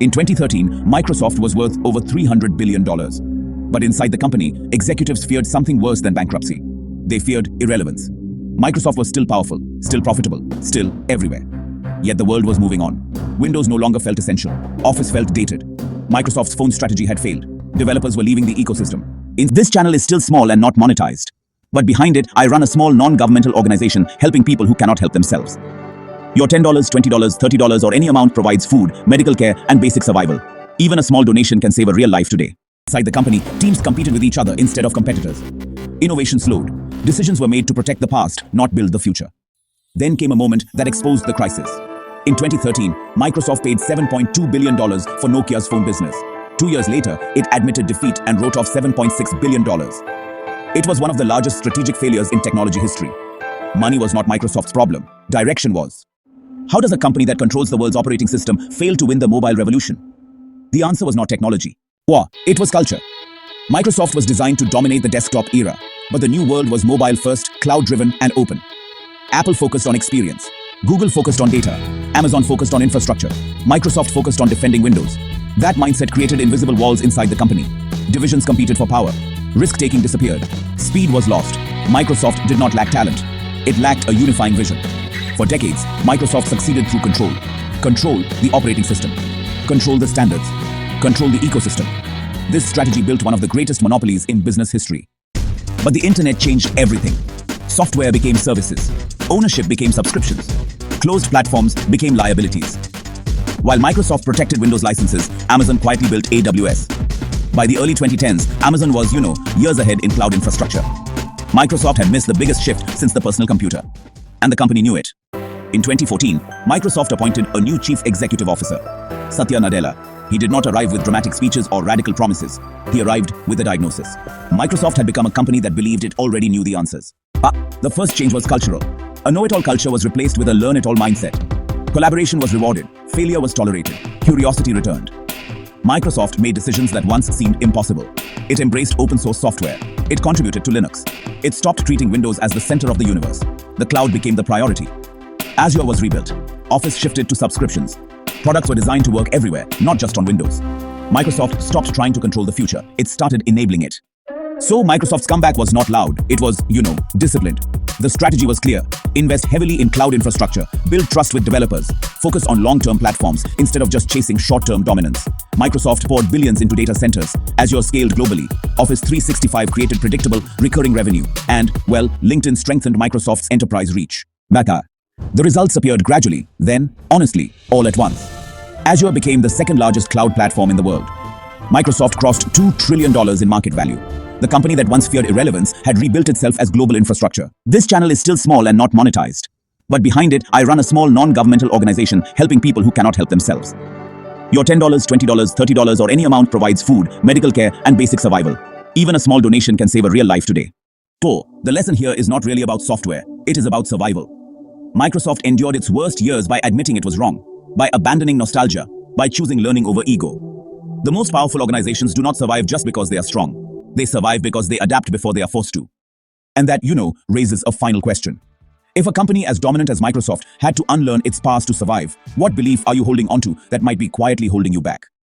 In 2013, Microsoft was worth over $300 billion. But inside the company, executives feared something worse than bankruptcy. They feared irrelevance. Microsoft was still powerful, still profitable, still everywhere. Yet the world was moving on. Windows no longer felt essential. Office felt dated. Microsoft's phone strategy had failed. Developers were leaving the ecosystem. This channel is still small and not monetized. But behind it, I run a small non-governmental organization helping people who cannot help themselves. Your $10, $20, $30 or any amount provides food, medical care, and basic survival. Even a small donation can save a real life today. Inside the company, teams competed with each other instead of competitors. Innovation slowed. Decisions were made to protect the past, not build the future. Then came a moment that exposed the crisis. In 2013, Microsoft paid $7.2 billion for Nokia's phone business. 2 years later, it admitted defeat and wrote off $7.6 billion. It was one of the largest strategic failures in technology history. Money was not Microsoft's problem. Direction was. How does a company that controls the world's operating system fail to win the mobile revolution? The answer was not technology. It was culture. Microsoft was designed to dominate the desktop era, but the new world was mobile-first, cloud-driven, and open. Apple focused on experience. Google focused on data. Amazon focused on infrastructure. Microsoft focused on defending Windows. That mindset created invisible walls inside the company. Divisions competed for power. Risk-taking disappeared. Speed was lost. Microsoft did not lack talent. It lacked a unifying vision. For decades, Microsoft succeeded through control. Control the operating system. Control the standards. Control the ecosystem. This strategy built one of the greatest monopolies in business history. But the internet changed everything. Software became services. Ownership became subscriptions. Closed platforms became liabilities. While Microsoft protected Windows licenses, Amazon quietly built AWS. By the early 2010s, Amazon was, years ahead in cloud infrastructure. Microsoft had missed the biggest shift since the personal computer. And the company knew it. In 2014, Microsoft appointed a new chief executive officer, Satya Nadella. He did not arrive with dramatic speeches or radical promises. He arrived with a diagnosis. Microsoft had become a company that believed it already knew the answers. The first change was cultural. A know-it-all culture was replaced with a learn-it-all mindset. Collaboration was rewarded. Failure was tolerated. Curiosity returned. Microsoft made decisions that once seemed impossible. It embraced open-source software. It contributed to Linux. It stopped treating Windows as the center of the universe. The cloud became the priority. Azure was rebuilt. Office shifted to subscriptions. Products were designed to work everywhere, not just on Windows. Microsoft stopped trying to control the future. It started enabling it. So Microsoft's comeback was not loud. It was, disciplined. The strategy was clear. Invest heavily in cloud infrastructure. Build trust with developers. Focus on long-term platforms instead of just chasing short-term dominance. Microsoft poured billions into data centers. Azure scaled globally. Office 365 created predictable, recurring revenue. And, LinkedIn strengthened Microsoft's enterprise reach. The results appeared gradually, then, honestly, all at once. Azure became the second largest cloud platform in the world. Microsoft crossed $2 trillion in market value. The company that once feared irrelevance had rebuilt itself as global infrastructure. This channel is still small and not monetized. But behind it, I run a small non-governmental organization helping people who cannot help themselves. Your $10, $20, $30 or any amount provides food, medical care, and basic survival. Even a small donation can save a real life today. The lesson here is not really about software. It is about survival. Microsoft endured its worst years by admitting it was wrong, by abandoning nostalgia, by choosing learning over ego. The most powerful organizations do not survive just because they are strong. They survive because they adapt before they are forced to. And that, raises a final question. If a company as dominant as Microsoft had to unlearn its past to survive, what belief are you holding onto that might be quietly holding you back?